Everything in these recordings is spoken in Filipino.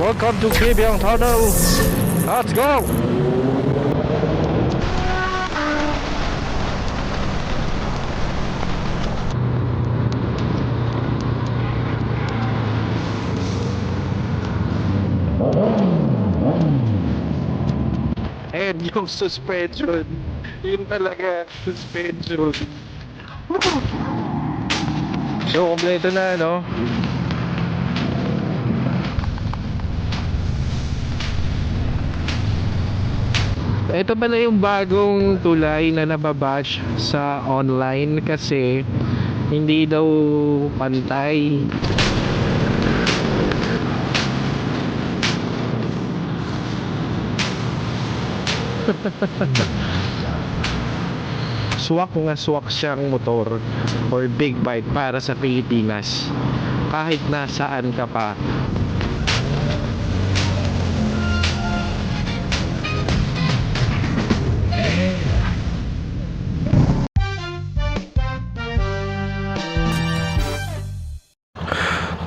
Welcome to Kabyang Tunnel. Let's go. And yung suspension, yun talaga, suspension. So, kompleto na, no? Ito pala yung bagong tulay na nababash sa online kasi hindi daw pantay. Swak nga swak siyang motor or big bike para sa Pilipinas kahit nasaan ka pa.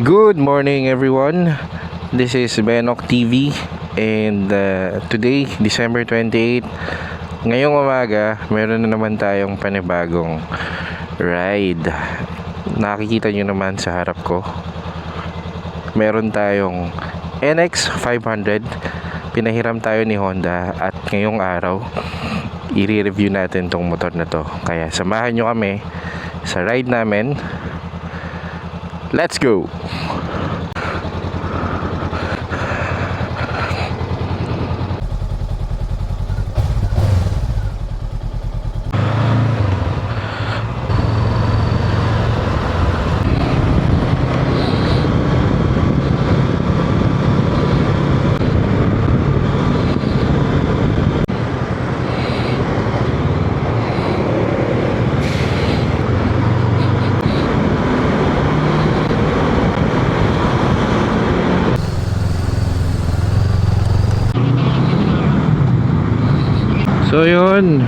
Good morning everyone. This is Benok TV and today December 28. Ngayong umaga meron na naman tayong panibagong ride. Nakikita nyo naman sa harap ko, meron tayong NX 500. Pinahiram tayo ni Honda at ngayong araw i-review natin tong motor na to. Kaya samahan nyo kami sa ride namin. Let's go! So yun,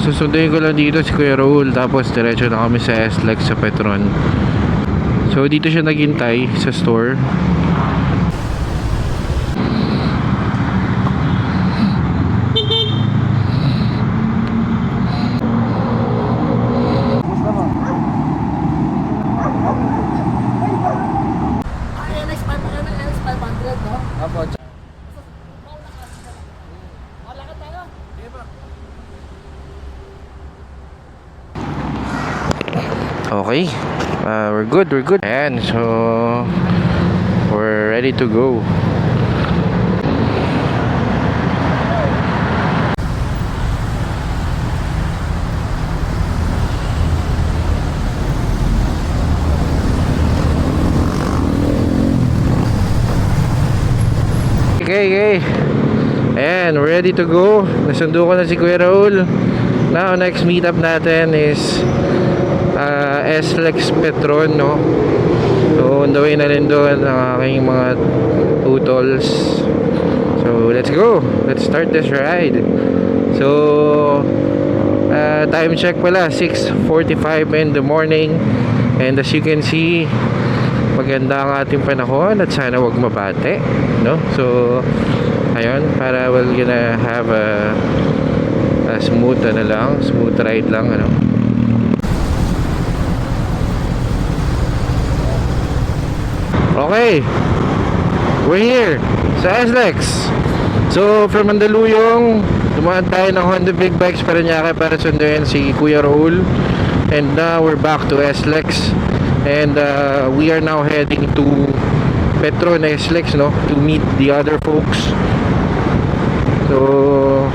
susunduin ko lang dito si Kuya Raul, tapos diretso na kami sa SLEX sa Petron. So dito siya naghintay sa store. NX 500, no? Apo. Lakad tayo. Okay, we're good. And so we're ready to go. Okay. And we're ready to go. Nasundo ko na si Kuya Raul. Now, next meetup natin is SLEX Petron, no? So, on the way na rin doon ang aking mga utols. So, let's go. Let's start this ride. So, time check pala, 6:45 in the morning. And as you can see, maganda ang ating panahon at sana wag mabate, no? So, ayun, para we're gonna have a smooth ride lang, ano? Okay, we're here sa SLEX. So from Mandaluyong, dumaan tayo ng Honda Big Bikes Parañaque para sunduin si Kuya Raul. And now we're back to SLEX. And we are now heading to Petron SLEX, no, to meet the other folks. So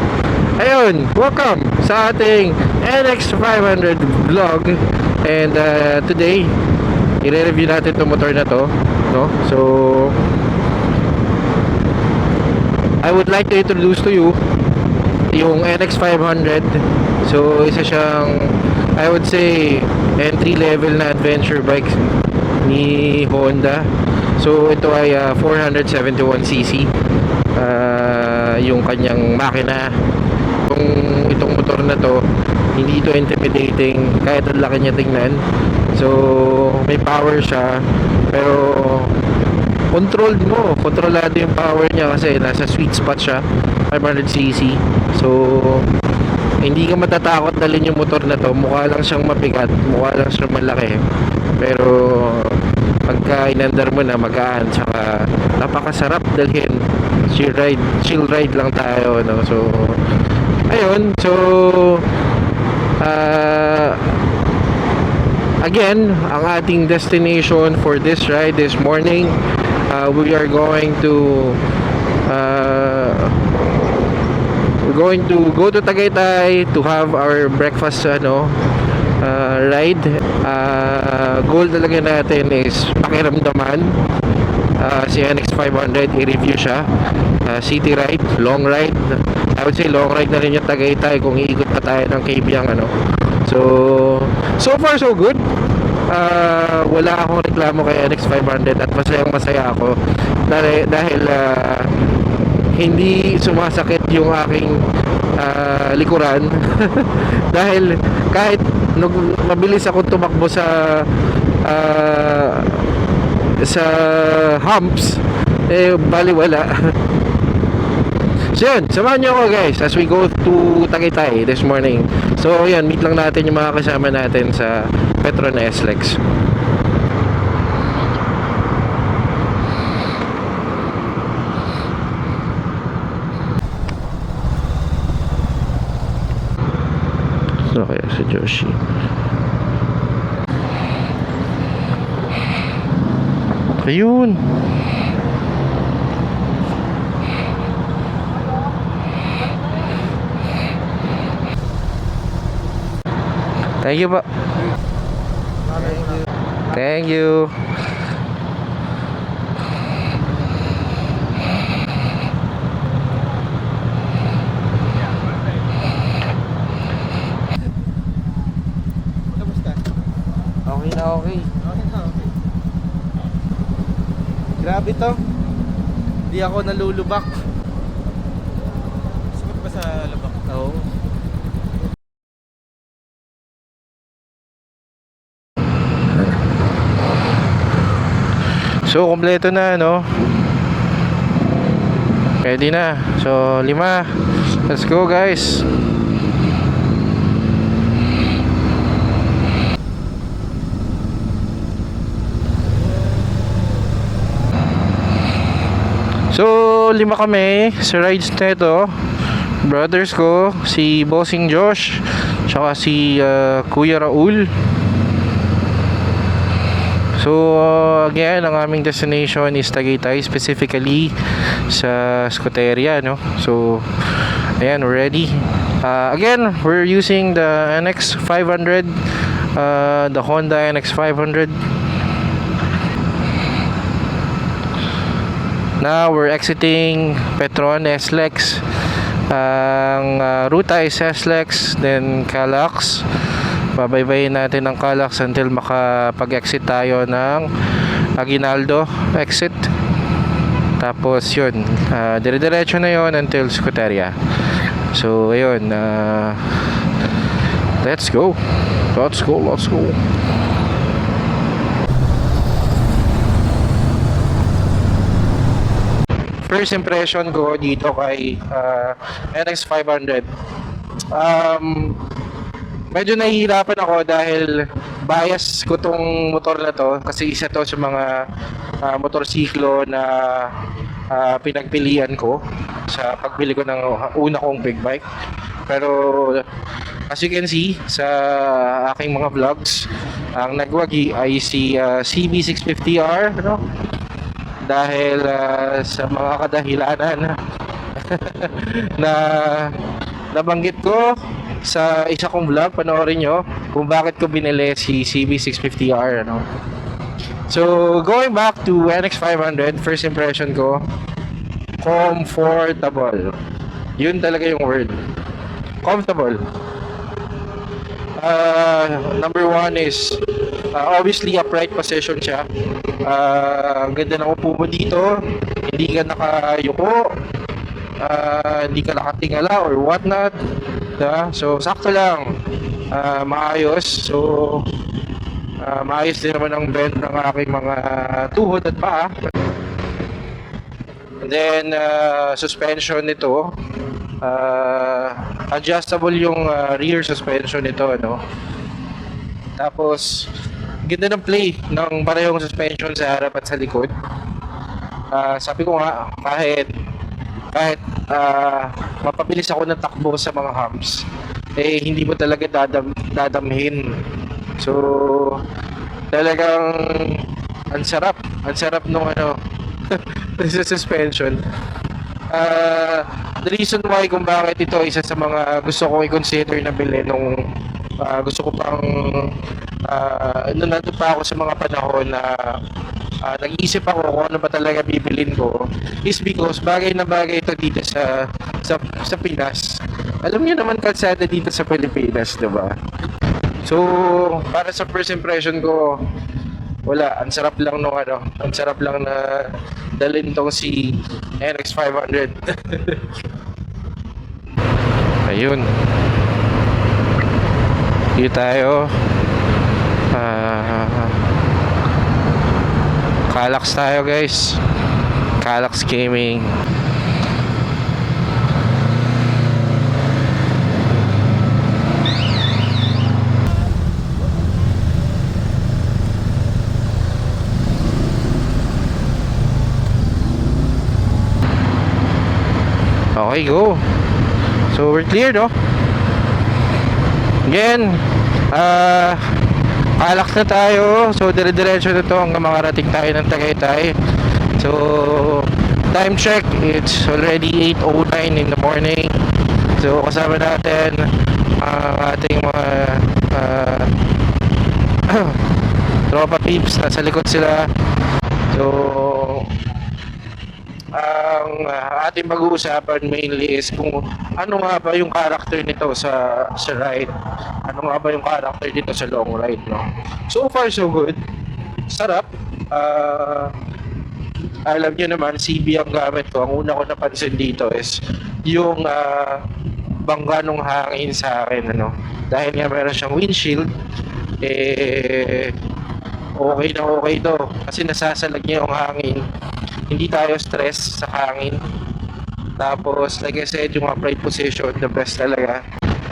ayun, welcome sa ating NX 500 vlog. And today i-review natin itong motor na to, no? So I would like to introduce to you yung NX 500. So isa siyang, I would say, entry level na adventure bike ni Honda. So ito ay 471cc yung kanyang makina. Itong motor na to, hindi ito intimidating kahit ang laki niya tingnan. So may power siya, pero controlled mo, kontrolado yung power niya kasi nasa sweet spot siya, 500cc. So hindi ka matatakot dalhin yung motor na to. Mukha lang siyang mabigat, mukha lang siyang malaki, pero pagka inandar mo na, magaan, tsaka napakasarap dalhin. Chill ride lang tayo, no? So ayun, so again, ang ating destination for this ride this morning, we are going to we're going to go to Tagaytay to have our breakfast ride. Goal talaga natin is pakiramdaman si NX500, i-review siya. City ride, long ride. I would say long ride na rin yung Tagaytay kung iikot pa tayo ng Cabiang, ano. So far so good. Wala akong reklamo kay NX500 at masaya ako dahil hindi sumasakit yung aking likuran dahil kahit mabilis ako tumakbo sa humps, baliwala. So yun, samahan nyo ako guys as we go to Tagaytay this morning. So yan, meet lang natin yung mga kasama natin sa Petron SLEX. So kaya si Joshi. Ayun. Thank you po. Thank you. Kamusta? Okay na okay. Grabe to. Hindi ako nalulubak. Sumat ba sa lubak? Oo. So, kompleto na, no? Ready na. So, 5. Let's go, guys. So, 5 kami sa rides na ito. Brothers ko, si Bossing Josh, tsaka si Kuya Raul. So again, ang aming destination is Tagaytay, specifically sa Scoteria, no? So ayan, we're ready. Again, we're using the NX500, the Honda NX500. Now we're exiting Petron SLEX. Ang ruta is SLEX, then Calax. Babaybayin natin ang Calax until makapag-exit tayo ng Aguinaldo exit. Tapos yun, dire-diretso na yun until Scoteria. So ayun, let's go. First impression ko dito kay NX500, medyo nahihirapan ako dahil bias ko tong motor na to kasi isa to sa mga motorsiklo na pinagpilian ko sa pagbili ko ng una kong big bike. Pero as you can see sa aking mga vlogs, ang nagwagi ay si CB650R, no? Dahil sa mga kadahilanan na nabanggit ko sa isa kong vlog, panoorin nyo kung bakit ko binili si CB650R, ano. So going back to NX500, first impression ko, comfortable. Yun talaga yung word, comfortable. Number one is obviously upright position siya. Ang ganda ng upo mo dito, hindi ka nakayuko, hindi ka nakatingala or whatnot, diba? So sakto lang, maayos. So maayos din naman ang bend ng aking mga tuhod at paa. Then, suspension nito. Adjustable yung rear suspension nito, ano. Tapos, ganda ng play ng parehong suspension sa harap at sa likod. Sabi ko nga, kahit mapabilis ako ng takbo sa mga humps, eh hindi mo talaga dadamhin. So, talagang ang sarap nung ano, sa suspension. The reason why kung bakit ito isa sa mga gusto kong i-consider na bilhin nung gusto ko pang nung nandun pa ako sa mga panahon na nag-iisip ako kung ano ba talaga bibilin ko is because bagay na bagay ito dito sa Pinas. Alam niyo naman kalsada dito sa Pilipinas, 'di ba? So, para sa first impression ko, wala, ang sarap lang nung ano, ang sarap lang na dalhin tong si NX 500. Ayun. Dito tayo. Calax tayo, guys. Calax Gaming. Okay, go. So we're clear, no? Again, Calax na tayo. So dire-diretso na to hanggang makarating tayo ng Tagaytay. So time check, it's already 8:09 in the morning. So kasama natin ang ating mga tropa peeps, nasa likod sila. So ang ating pag-uusapan mainly is kung ano nga ba yung character nito sa ride. Ano nga ba yung character dito sa long ride, no? So far so good. Sarap. Alam niyo naman, CB ang gamit ko. Ang una ko napansin dito is yung bangga ng hangin sa akin, ano. Dahil nga meron siyang windshield, okay na okay to. Kasi nasasalag niya yung hangin. Hindi tayo stress sa hangin. Tapos, like I said, yung upright position, the best talaga.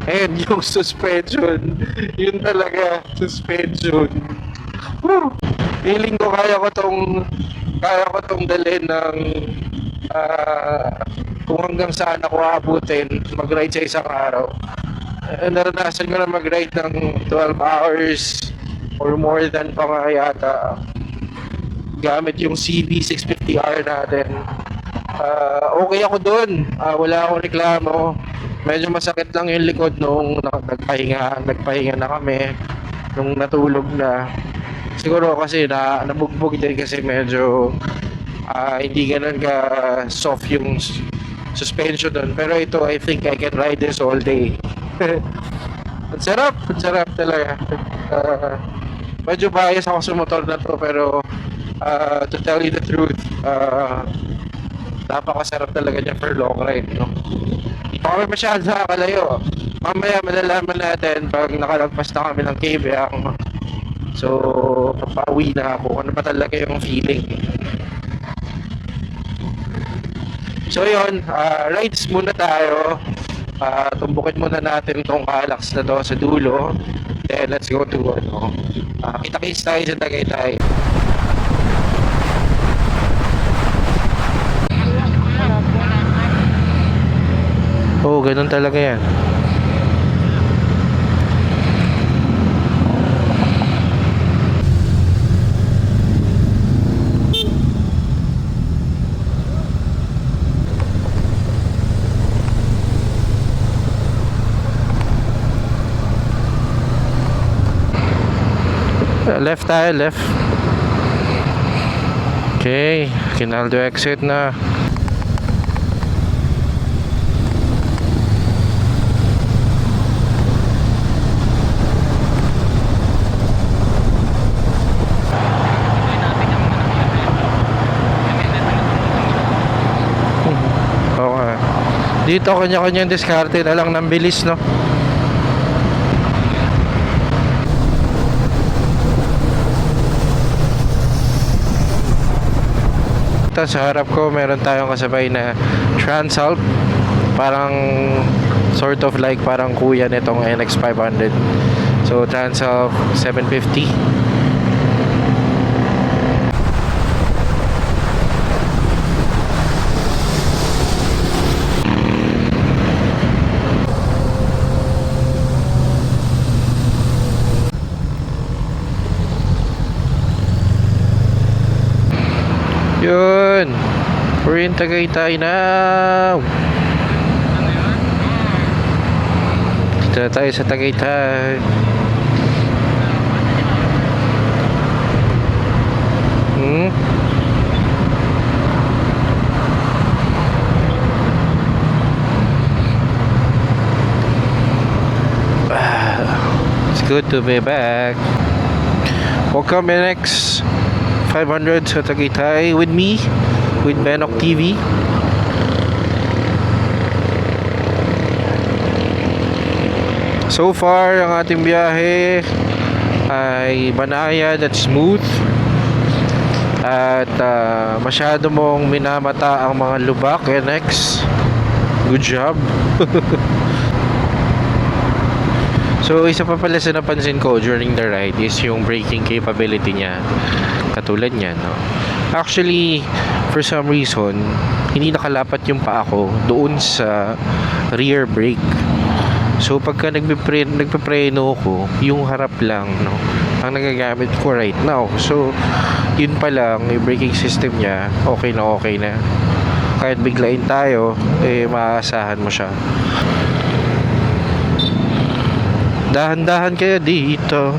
And yung suspension, yun talaga, suspension. Woo! Feeling ko kaya ko tong dalhin ng kung hanggang saan ako aabutin mag-ride sa isang araw. Naranasan ko na mag-ride ng 12 hours or more than pa nga yata gamit yung CB650R natin. Okay ako dun. Wala akong reklamo. Medyo masakit lang yung likod nung nagpahinga na kami nung natulog na. Siguro kasi nabugbog din kasi medyo hindi ganun ka soft yung suspension dun. Pero ito, I think I can ride this all day. Ang sarap talaga. Medyo bias ako sa motor na to, pero to tell you the truth, napakasarap talaga niya for long ride, no? Hindi pa kami masyado nakakalayo. Mamaya malalaman natin pag nakalagpas na kami ng Kabyang. So, papauwi na ako. Ano pa talaga yung feeling? So yun, rides muna tayo. Tumbukin muna natin tong Calax na to sa dulo. Then let's go to kita-kits tayo sa Tagaytay. Oo, ganun talaga yan. Left tayo, left. Okay, Kinaldo exit na. Okay. Dito kanya-kanyang diskarte na lang ng bilis, no? nakikita sa harap ko, meron tayong kasabay na Transalp. Parang sort of like parang kuya nitong NX 500. So Transalp 750. Yun. We're in Tagaytay now. Dito na tayo sa Tagaytay. It's good to be back. Welcome NX 500 sa Tagaytay with me, with Benok TV. So far, ang ating biyahe ay banayad at smooth. At masyado mong minamata ang mga lubak, NX. Good job. So, isa pa pala sa napansin ko during the ride is yung braking capability niya. Katulad niya, no? Actually, for some reason, hindi nakalapat yung paa ko doon sa rear brake. So, pagka nagpe-preno ko, yung harap lang, no? Ang nagagamit ko right now. So, yun pa lang, yung braking system niya, okay na. Kahit biglain tayo, maaasahan mo siya. Dahan-dahan kaya dito.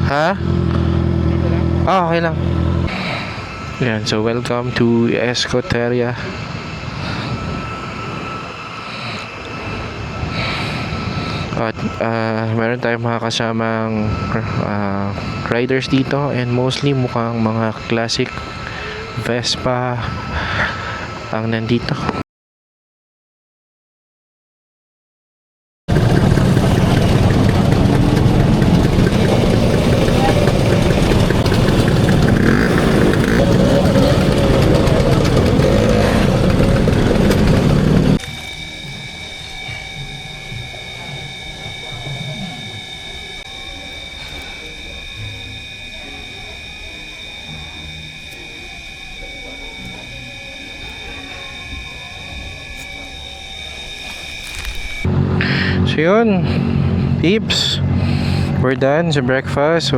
Ha? Okay lang. Yan, so welcome to Escoteria. At meron tayong mga kasamang riders dito, and mostly mukhang mga classic Vespa ang nandito. So yun, peeps, we're done sa breakfast. So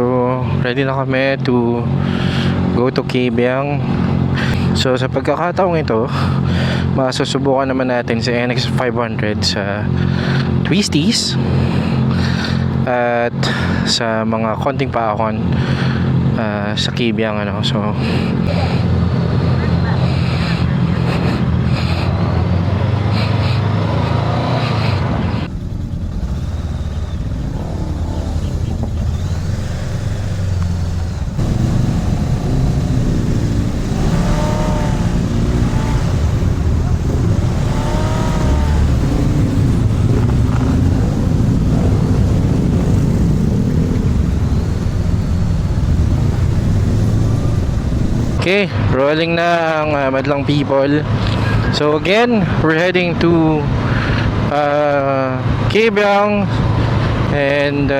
ready na kami to go to Kabyang. So sa pagkakataong ito, masusubukan naman natin si NX 500 sa twisties at sa mga konting paakon sa Kabyang, ano. So okay, rolling na ang madlang people. So again, we're heading to Kabyang, and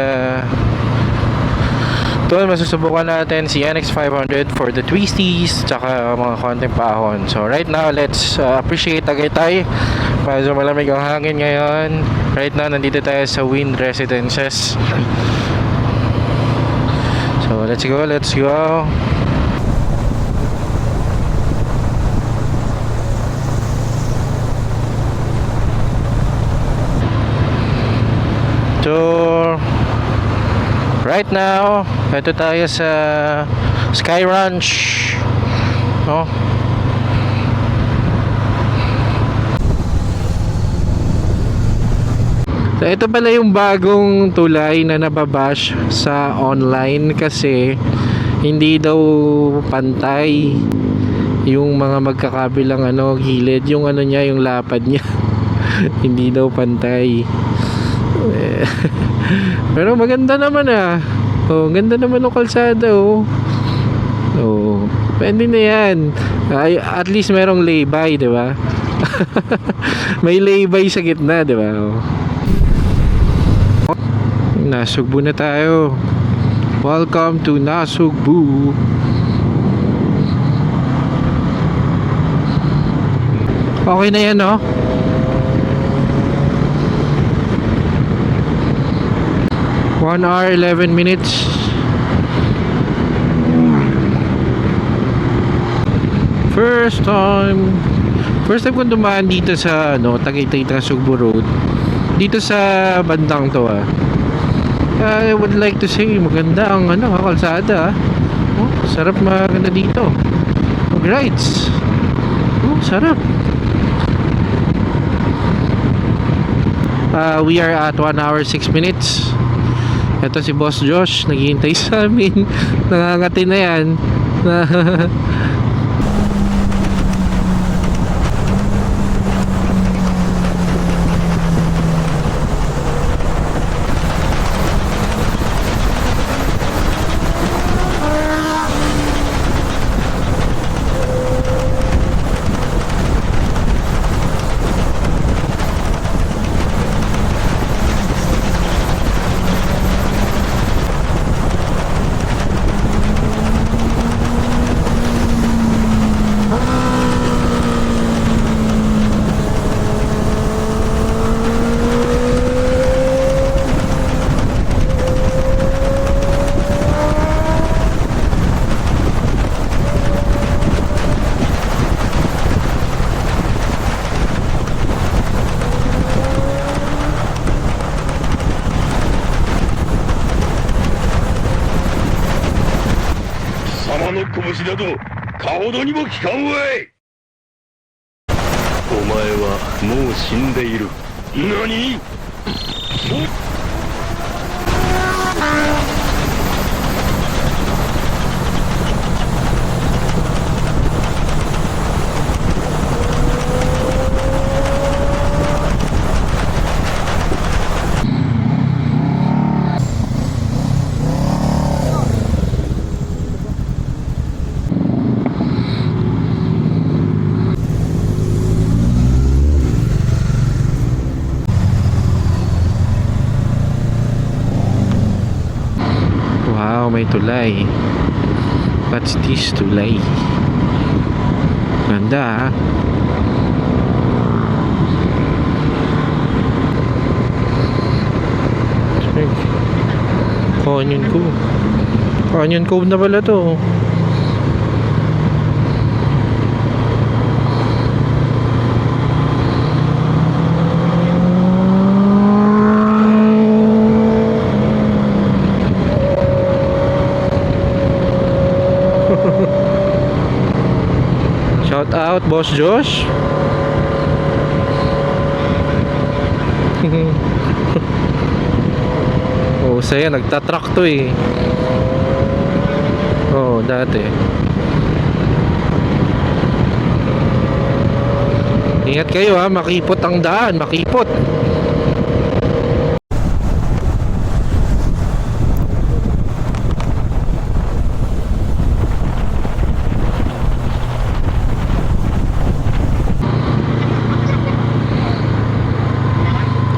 doon masusubukan natin si NX 500 for the twisties tsaka mga konting paahon. So right now, let's appreciate Tagaytay. Medyo malamig ang hangin ngayon. Right now, nandito tayo sa Wind Residences. So let's go. So out now. Ito tayo sa Sky Ranch. No? So, ito pala yung bagong tulay na nababash sa online kasi hindi daw pantay yung mga magkakabilang gilid, yung niya, yung lapad niya. Hindi daw pantay. Pero maganda naman oh, ganda naman ng kalsada oh. Oh, pwede na yan. Ay, at least merong lay-by, di ba? May lay-by sa gitna, di ba? Oh. Nasugbu na tayo. Welcome to Nasugbu. Okay na yan, no? One hour, 11 minutes. First time kong dumaan dito sa Tagaytay Nasugbu Road. Dito sa bandang to I would like to say maganda ang kalsada. Oh, sarap maganda dito. Mag-rides. Oh, sarap. We are at 1 hour 6 minutes. Ito si Boss Josh, naghihintay sa amin. Nangangati na yan. Wow, may tulay. What's this tulay? Ganda Canyon Cove. Canyon Cove na pala to. Shout out Boss Josh. Oh, saya nagtatrack to Oh, dati. Ingat kayo makipot ang daan, makipot.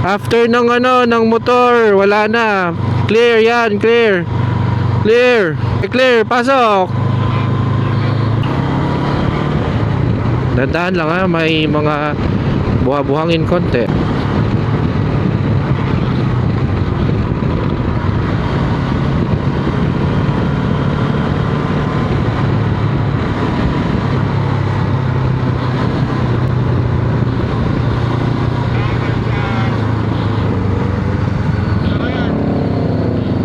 After ng ng motor, wala na. Clear yan, clear. Clear. Clear, pasok. Dandahan lang may mga buha-buhangin konti.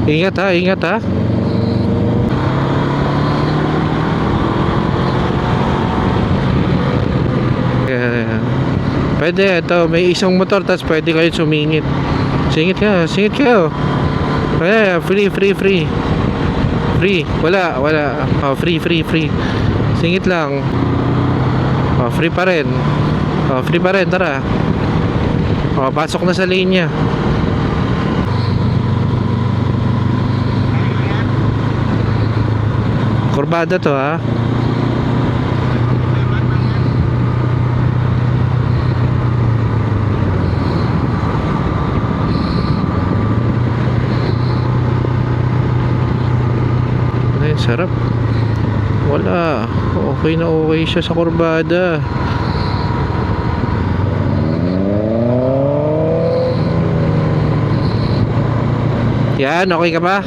Ingat ha, ingat ha. Pwede, ito, may isang motor, tapos pwede kayo sumingit. Singit kayo. Free. Free, wala. Oh, free. Singit lang. Oh, free pa rin, tara. Oh, pasok na sa lane niya. Kurbada to ha. Ay, sarap. Wala. Okay na okay siya sa kurbada. Yan, okay ka ba?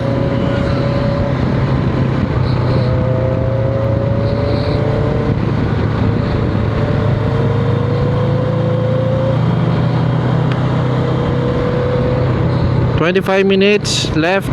"25 minutes left."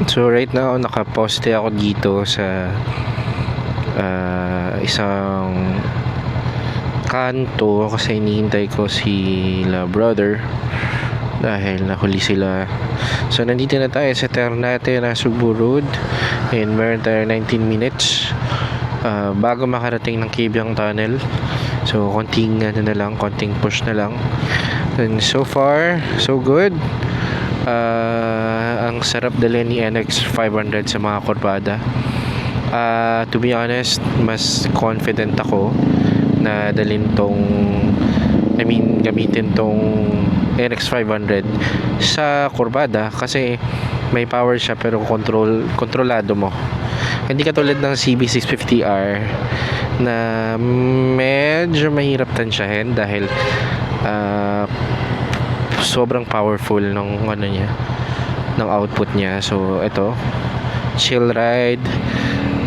So right now nakaposte ako dito sa isang kanto kasi hinihintay ko si la brother dahil nahuli sila. So nandito na tayo sa Ternate na Subo Road and meron tayo 19 minutes bago makarating ng Kibyang Tunnel. So konting konting push na lang. And so far so good. Ang sarap dalhin ni NX 500 sa mga kurbada. To be honest, mas confident ako na gamitin tong NX 500 sa kurbada kasi may power siya pero kontrolado mo. Hindi katulad ng CB650R na medyo mahirap tansyahin dahil sobrang powerful ng ng output niya. So ito, chill ride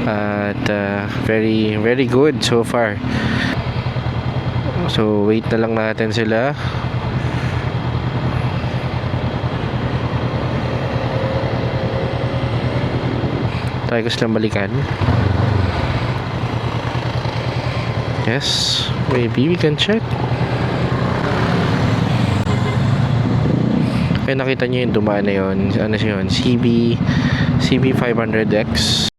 at very very good so far. So wait na lang natin sila. Try ko silang balikan. Yes, maybe we can check. Kaya nakita nyo yung dumaan na yun. Ano siya yun? CB500X.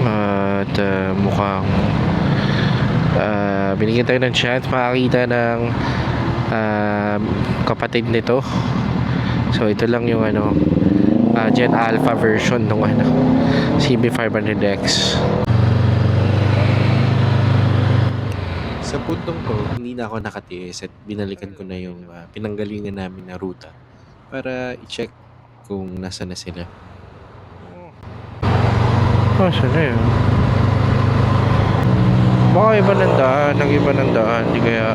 At mukhang binigyan tayo ng chance makakita ng kapatid nito. So ito lang yung Gen Alpha version ng CB500X. Sa puntong to, hindi na ako nakatiis at binalikan ko na yung pinanggalingan namin na ruta para i-check kung nasa na sila. Saan na yun? Baka iba ng daan, di kaya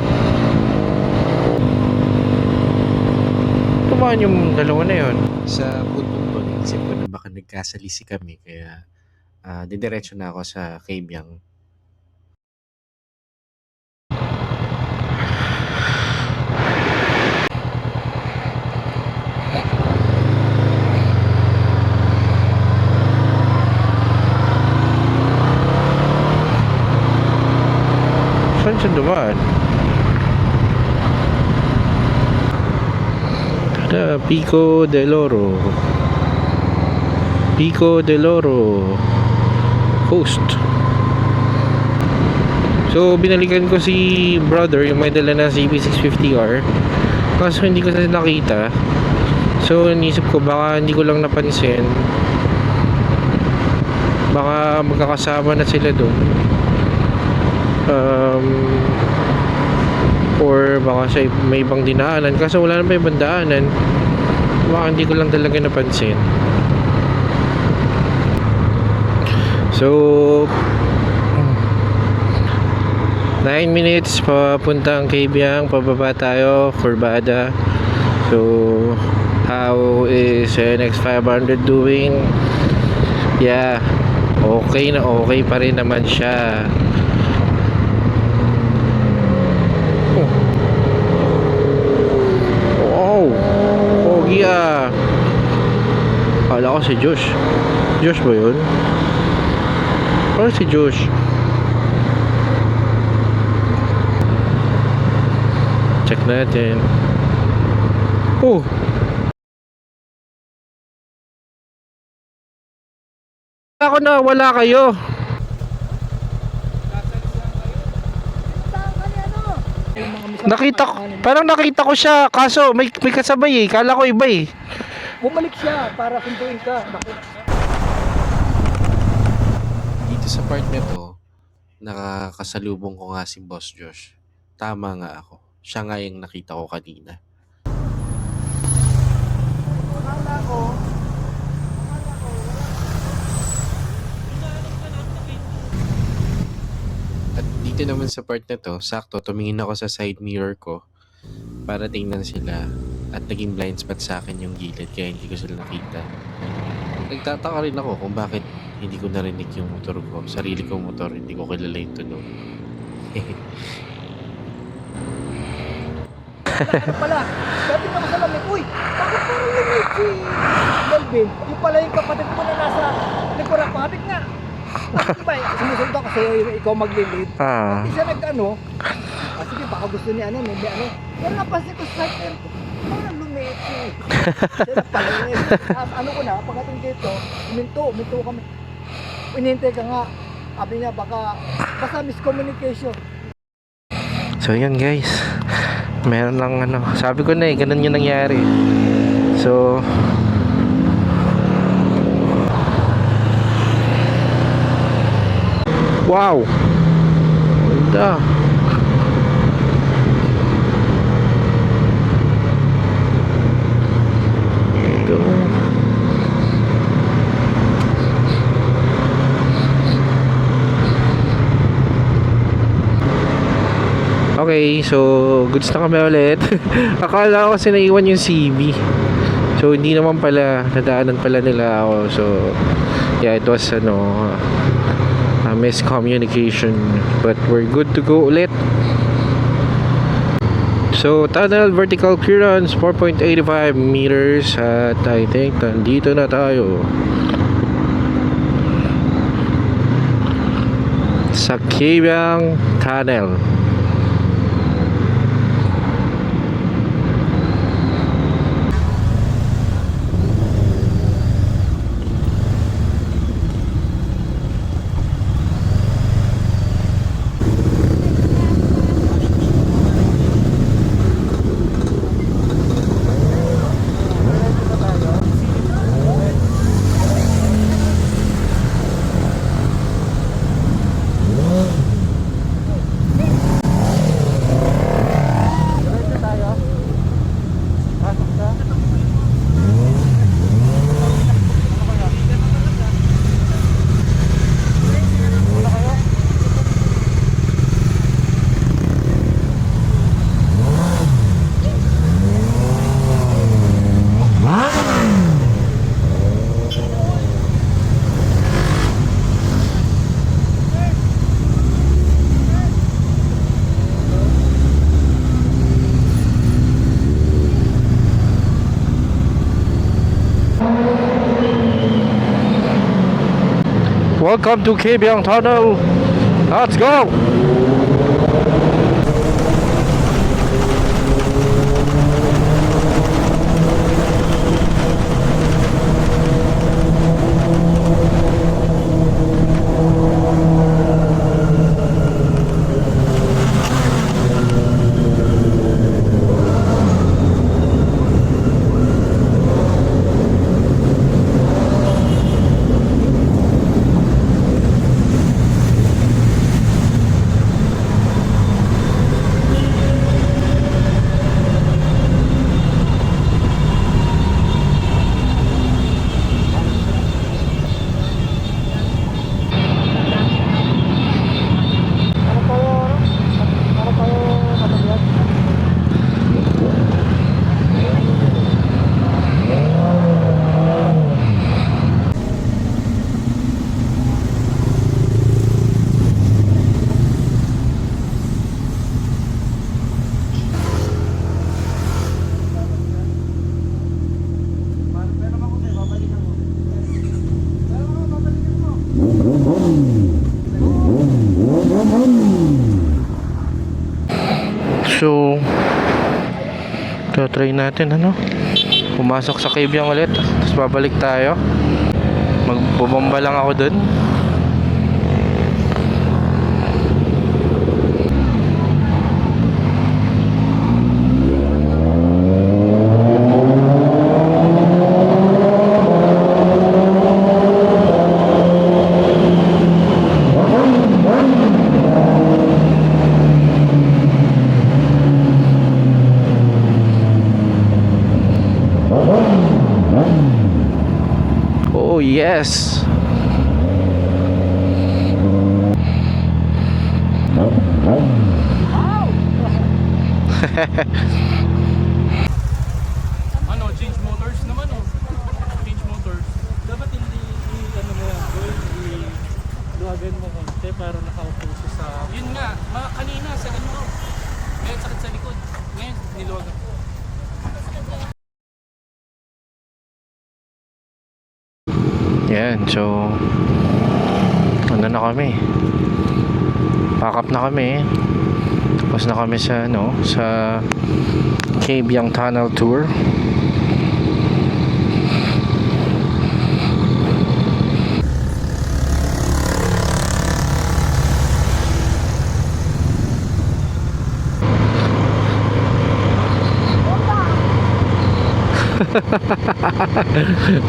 tumaan yung dalawa na yun. Sa puntong to, naisip ko na baka nagkasalisi kami kaya didiretso na ako sa Kabyang. Saan siya dumaan? Pico del Oro. Pico del Oro Coast. So binalikan ko si brother, yung may dala na CB650R, kaso hindi ko na nakita. So inisip ko baka hindi ko lang napansin, baka magkakasama na sila doon, or baka sa may ibang dinaanan, kaso wala na ibang daanan, baka hindi ko lang talaga napansin. So 9 minutes papuntang Kabyang, pababa tayo, Corbada. So how is NX 500 doing? Yeah, okay na okay pa rin naman siya. Wow, pogi ah. Kala ko si Josh. Josh ba yun? Parang si Josh. Check natin. Oh! Ako na, wala kayo. Nakita ko, parang nakita ko siya, kaso may kasabay eh. Kala ko iba eh. Bumalik siya para sunduin ka. Dito sa part na to, nakakasalubong ko nga si Boss Josh. Tama nga ako. Siya nga yung nakita ko kanina. At dito naman sa part na to, sakto tumingin ako sa side mirror ko para tingnan sila, at naging blind spot sa akin yung gilid kaya hindi ko sila nakita. Nagtataka rin ako kung bakit hindi ko narinig yung motor ko. Sarili kong motor, hindi ko kilala yung tunog. Ano pala? Sabi niya ko sa lamig, uy, bakit parang lumit si Melvin? Yung pala yung kapatid ko na nasa likuran ko. Habig nga. Bakit ba? Sumusunod ako sa'yo, ikaw maglilid. Hindi siya nag-ano. Sige, baka gusto niya ano, may ano. Pero napansin ko sa side ko, parang lumit si. Siya na pala yun. Ano ko na, pagdating dito, minto kami. Inintay ka nga. Sabi niya, baka miscommunication. So yun guys, meron lang ano, sabi ko na eh, ganun yung nangyari. So wow, ganda. Ito. Okay, so goods na kami ulit. Akala ko kasi naiwan yung CB. So hindi naman pala, nadaanan pala nila ako. So yeah, it was a miscommunication, but we're good to go ulit. So tunnel vertical clearance 4.85 meters, at I think nandito na tayo sa Kabyang Tunnel. welcome to Kabyang Tunnel. Let's go. So, try natin pumasok sa Kabyang ulit, tapos babalik tayo. Magbubomba lang ako dun. Oh yes. Ano, change motors naman oh. Change motors. Dapat hindi ano mo yan, luwagan mo konti para nakaupo siya sa... Yun nga, kanina sa ganito. Ngayon sakit sa likod. Ngayon, niluwagan ko. Yan, so ano na kami, pack up na kami, tapos na kami sa sa Kabyang Tunnel Tour.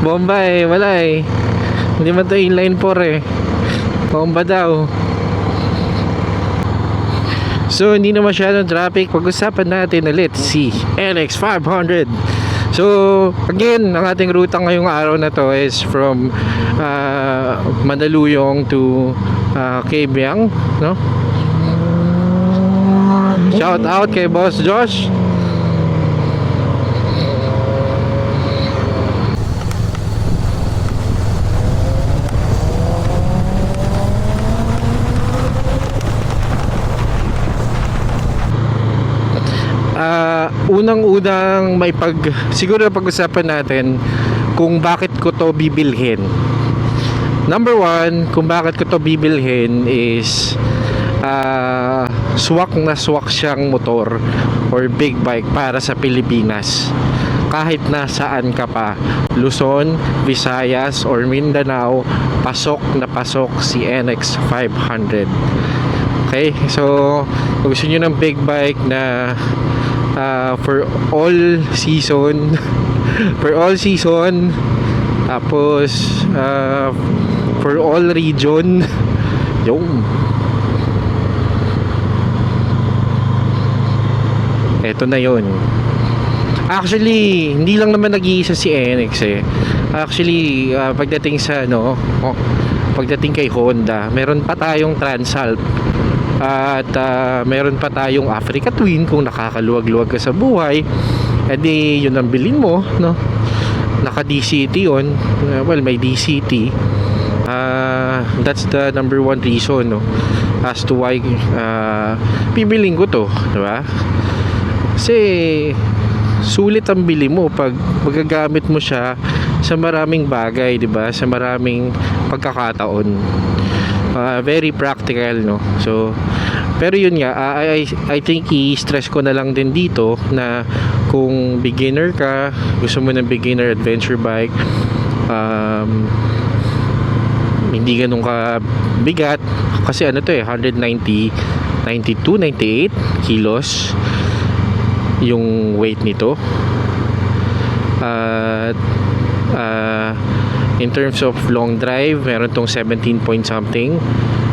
Bomba wala hindi man to inline 4 bomba daw. So hindi na masyadong traffic. Pag-usapan natin ulit si NX 500. So again, ang ating ruta ngayong araw na to is from Mandaluyong to Kabyang, shout out kay Boss Josh. Unang-unang siguro pag-usapan natin kung bakit ko to bibilhin. Number one, kung bakit ko to bibilhin is swak na swak siyang motor or big bike para sa Pilipinas. Kahit nasaan ka pa, Luzon, Visayas or Mindanao, pasok na pasok si NX 500. Okay, so kung gusto nyo ng big bike na for all season tapos for all region, yung eto na yun. Actually hindi lang naman nag-iisa si NX actually pagdating sa pagdating kay Honda, meron pa tayong Transalp at meron pa tayong Africa Twin. Kung nakakaluwag-luwag ka sa buhay, edi yun ang bilhin mo, naka DCT yun. Well, may DCT. That's the number one reason as to why bibiling ko to, diba? Kasi sulit ang bili mo pag magagamit mo siya sa maraming bagay, 'di ba? Sa maraming pagkakataon. Very practical, no? So pero yun nga, I think i-stress ko na lang din dito na kung beginner ka, gusto mo ng beginner adventure bike, hindi ganun ka bigat kasi ano to 190, 92, 98 kilos yung weight nito. At in terms of long drive, meron tong 17 point something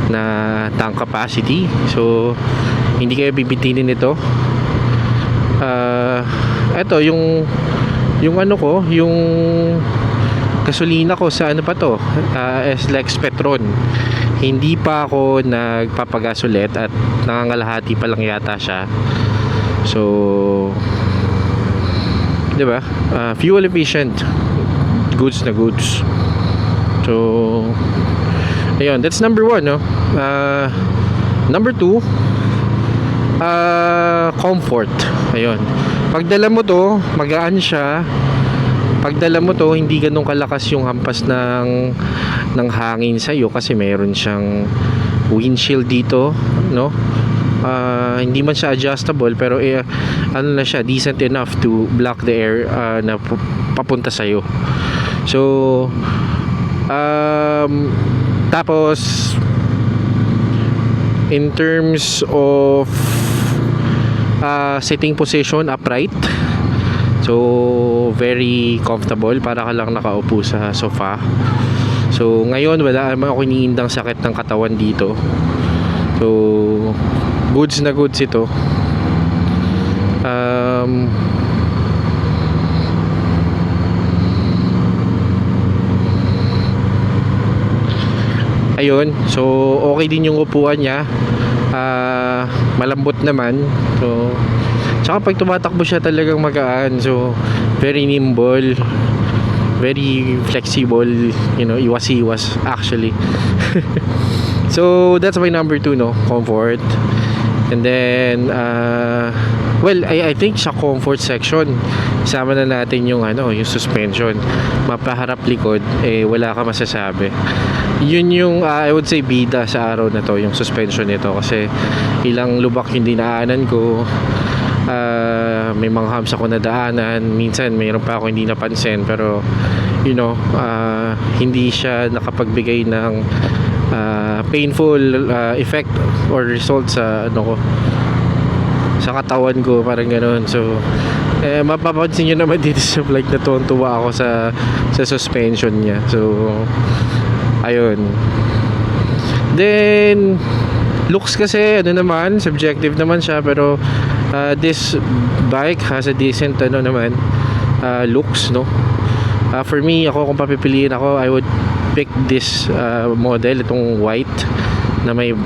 na tank capacity, so hindi kayo bibitinin ito. Eto yung ano ko, yung gasolina ko sa ano pa to, SLEX Petron. Hindi pa ako nagpapagas ulit at nangangalahati pa lang yata siya. So, 'di ba? Fuel efficient, goods na goods. So, ayun, that's number 1, no? Number 2, comfort. Ayun. Pagdala mo to, magaan siya. Pagdala mo to, hindi ganun kalakas yung hampas ng hangin sa iyo kasi meron siyang windshield dito, no? Hindi man siya adjustable pero ano na siya, decent enough to block the air na papunta sa iyo. So, tapos in terms of sitting position, upright, so very comfortable, para ka lang nakaupo sa sofa. So ngayon wala naman ako iniindang sakit ng katawan dito, so goods na goods ito. Ayun, so okay din yung upuan niya, malambot naman. So tsaka pag tumatakbo siya talagang magaan, so very nimble, very flexible, you know, iwas-iwas actually. So that's my number 2, no, comfort. And then well, I think sa comfort section isama na natin yung ano, yung suspension. Mapaharap likod, wala ka masasabi. Yun yung I would say bida sa araw na to, yung suspension nito, kasi ilang lubak yung dinaanan ko. May mga humps ako nadaanan, minsan mayroon pa ako hindi napansin, pero you know, hindi siya nakapagbigay ng painful effect or result sa ano ko, sa katawan ko, parang ganoon. So mapapansin nyo naman dito sa vlog na tuwa ako sa suspension niya. So ayun. Then looks kasi ano naman, subjective naman siya, pero this bike has a decent ano naman, looks, no. For me, ako kung papipiliin ako, I would pick this model, itong white na may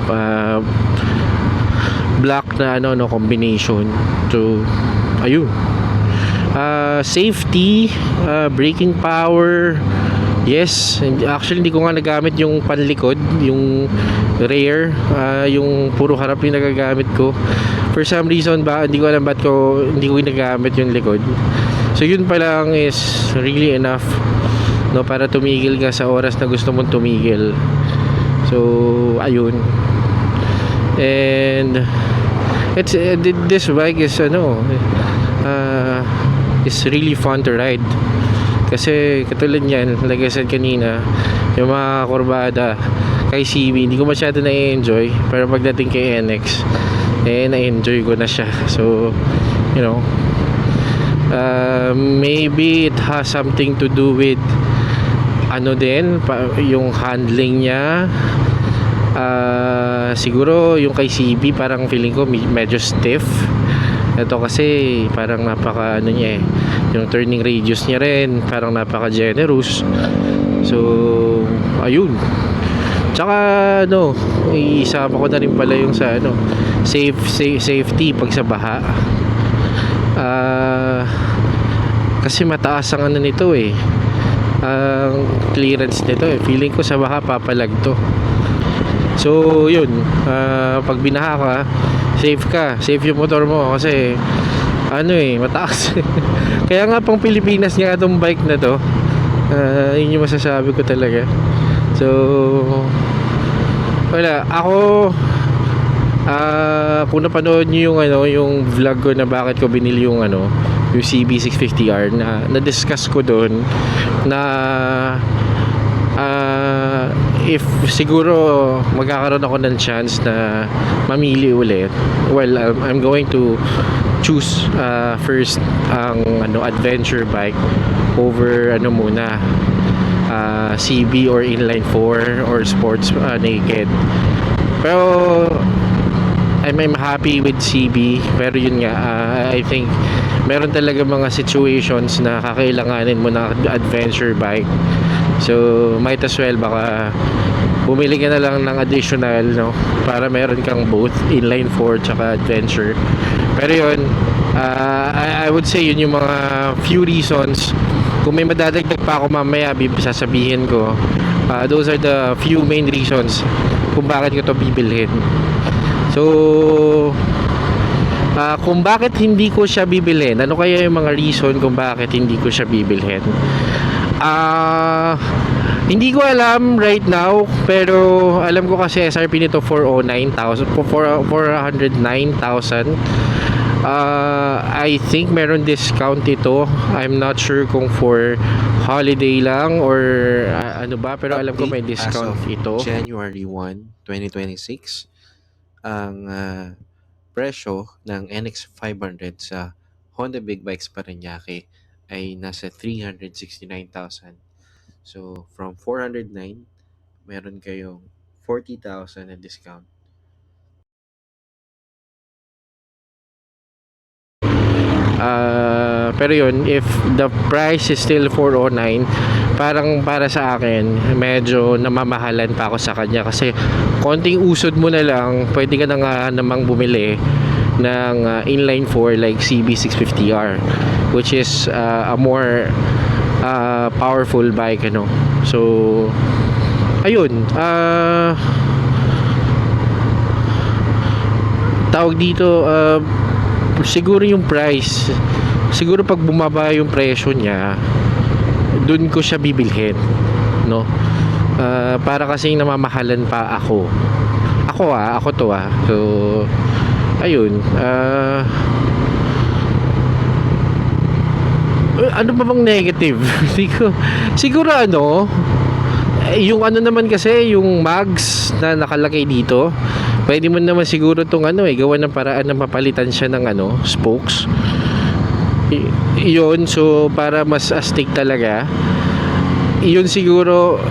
black na ano, no, combination. So ayun. Safety, braking power, yes. Actually hindi ko nga nagamit yung panlikod, yung rear, yung puro harap yung nagagamit ko. For some reason ba, hindi ko alam ba't hindi ko ginagamit yung likod. So yun pa lang is really enough, no, para tumigil ka sa oras na gusto mong tumigil. So ayun. And it's this bike is ano, is really fun to ride. Kasi katulad niyan, like I said kanina, yung mga kurbada kay CB, hindi ko masyado na-enjoy, pero pagdating kay NX, na-enjoy ko na siya. So, you know, maybe it has something to do with ano din, yung handling niya. Siguro yung kay CB parang feeling ko medyo stiff. Ito kasi parang napaka ano niya yung turning radius niya rin parang napaka generous. So ayun. Tsaka ano, isama ko na rin pala yung sa ano, safety pag sa baha. Kasi mataas ang ano nito ang clearance nito feeling ko sa baha papalag to. So yun, pag binaha ka, safe yung motor mo kasi ano mataas. Kaya nga pang Pilipinas nga itong bike na to, yun yung masasabi ko talaga. So wala, ako kung napanood niyo yung yung vlog ko na bakit ko binili yung yung CB650R, na-discuss ko doon na if siguro magkakaroon ako ng chance na mamili ulit, well, I'm going to choose first ang adventure bike over muna CB or inline 4 or sports naked. Pero I'm happy with CB, pero yun nga, I think meron talaga mga situations na kakailanganin mo ng adventure bike. So might as well baka bumili ka na lang ng additional, no, para meron kang both inline 4 tsaka adventure. Pero yun, I would say yun yung mga few reasons. Kung may madadagdag pa ako mamaya, sasabihin ko. Those are the few main reasons kung bakit ko to bibilhin. So kung bakit hindi ko siya bibilhin, ano kaya yung mga reason kung bakit hindi ko siya bibilhin? Hindi ko alam right now, pero alam ko kasi SRP nito 409,000, 409,000. I think meron discount ito. I'm not sure kung for holiday lang or ano ba, pero alam ko may discount As of ito. January 1, 2026, ang presyo ng NX500 sa Honda Big Bikes Parañaque ay nasa 369,000. So, from 409, meron kayong 40,000 na discount. Pero yun, if the price is still 409, parang para sa akin medyo namamahalan pa ako sa kanya, kasi konting usod mo na lang pwede ka na nga namang bumili ng inline 4 like CB650R, which is a more powerful bike, so ayun, tawag dito, siguro yung price, siguro pag bumaba yung presyo niya, dun ko siya bibilhin, no? Para kasing namamahalan pa ako to. So ayun, ano pa bang negative? Siguro yung naman kasi yung mags na nakalagay dito, pwede mo naman siguro tong gawa ng paraan na mapalitan siya ng spokes. Yun, so para mas astig talaga. Yun siguro,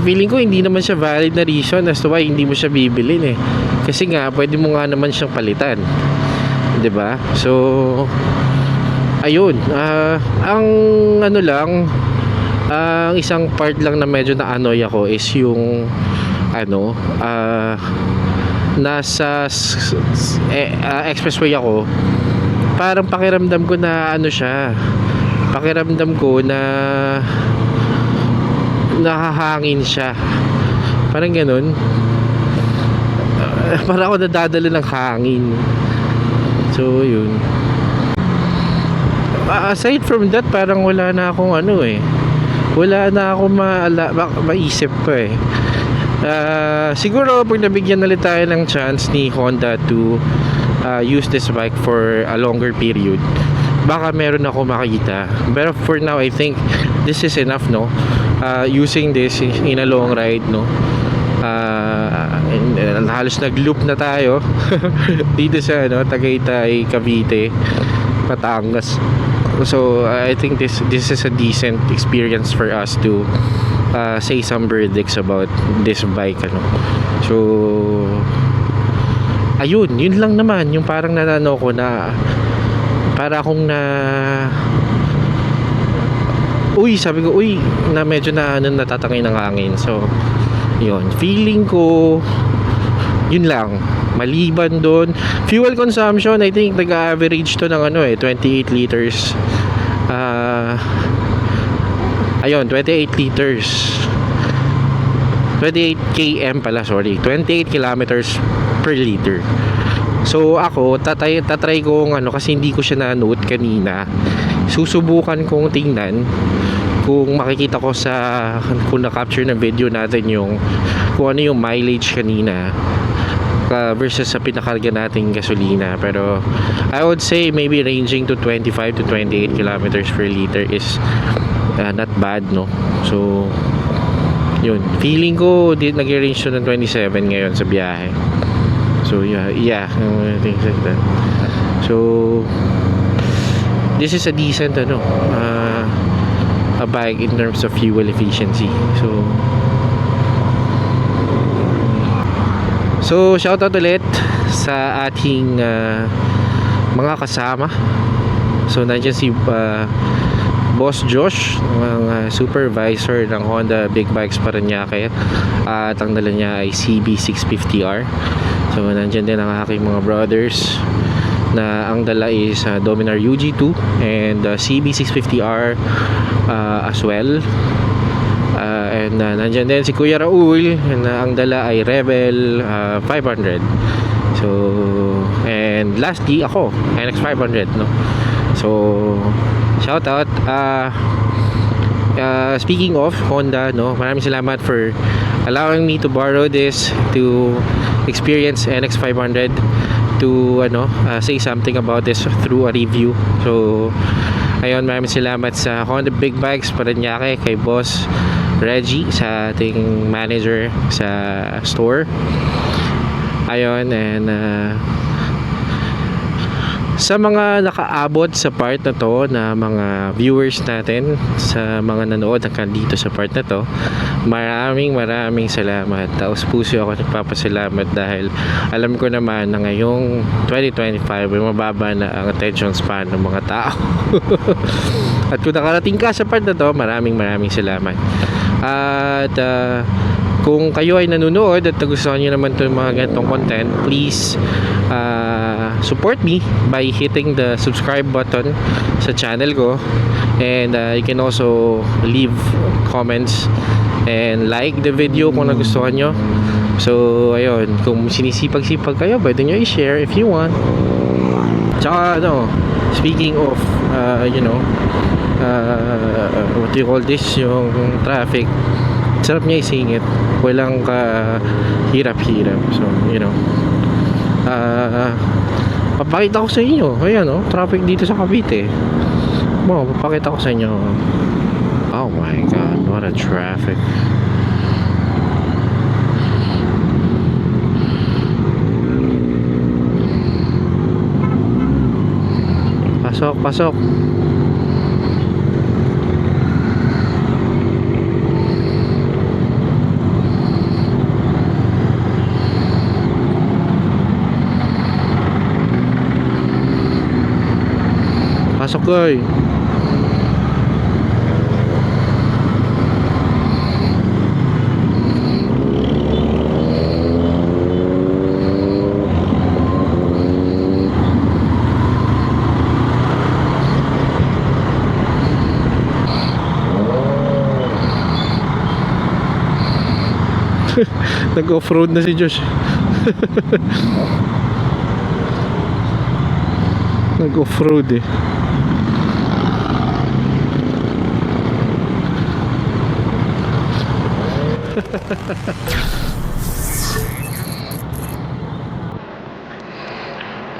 feeling ko hindi naman siya valid na reason as to why hindi mo siya bibilin kasi nga pwede mo nga naman siyang palitan, 'di ba? So ayun, ang ang isang part lang na medyo na-annoy ako is yung nasa expressway ako, parang pakiramdam ko na nahahangin siya, parang ganun. Parang ako nadadala ng hangin. So yun, aside from that, parang wala na akong wala na akong maisip pa siguro pag nabigyan na tayo ng chance ni Honda to use this bike for a longer period, baka meron ako makita. Pero for now, I think this is enough, no? Using this in a long ride, no? Halos nag-loop na tayo dito sa Tagaytay, Cavite, Batangas. So I think this is a decent experience for us to say some verdicts about this bike, So ayun, yun lang naman yung parang nanano ko na para akong sabi ko na medyo natatangay ng hangin. So yun, feeling ko yun lang. Maliban doon, fuel consumption, I think nag-average to ng 28 liters. Ayun, 28 liters. 28 km pala, sorry. 28 kilometers per liter. So ako, tatry ko kasi hindi ko siya na-note kanina. Susubukan kong tingnan kung makikita ko sa kung na-capture ng video natin yung kung ano yung mileage kanina versus sa pinakarga nating gasolina, pero I would say maybe ranging to 25 to 28 kilometers per liter is not bad, no? So yun, feeling ko nag-range to ng 27 ngayon sa biyahe. So yeah, things like that. So this is a decent a bike in terms of fuel efficiency. So shoutout ulit sa ating mga kasama. So nandiyan si Boss Josh, ang supervisor ng Honda Big Bikes Parañaque, at ang dala niya ay CB650R. So nandiyan din ang aking mga brothers na ang dala is Dominar UG2 and CB650R as well. And nandyan din si Kuya Raul na ang dala ay Rebel 500. So and lastly ako, NX 500, no? So shout out. Speaking of Honda, no, maraming salamat for allowing me to borrow this to experience NX 500, to say something about this through a review. So ayun, maraming salamat sa Honda Big Bikes Parañaque, kay Boss Reggie, sa ating manager sa store. Ayun, and sa mga nakaabot sa part na to na mga viewers natin, sa mga nanood hanggang dito sa part na to, maraming salamat. Taos puso ako nagpapasalamat dahil alam ko naman na ngayong 2025 ay mababa na ang attention span ng mga tao. At kung nakarating ka sa part na to, maraming salamat. At kung kayo ay nanonood at nagustuhan nyo naman itong mga ganitong content, please support me by hitting the subscribe button sa channel ko, and you can also leave comments and like the video kung nagustuhan nyo. So ayun, kung sinisipag-sipag kayo, pwede nyo i-share if you want. Tsaka speaking of what do you call this, yung traffic, sarap niya isingit, walang hirap-hirap. So papakita ko sa inyo, ayan traffic dito sa Cavite. Papakita ko sa inyo. Oh my god, what a traffic. Pasok. Pasok, guys. Nag-off-road na si Josh. Nag-off-road eh.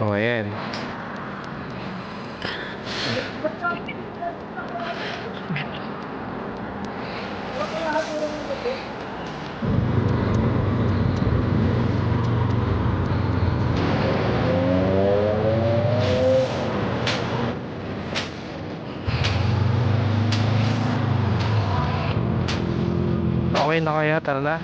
Oh, ayan. Okay na kaya, tara na.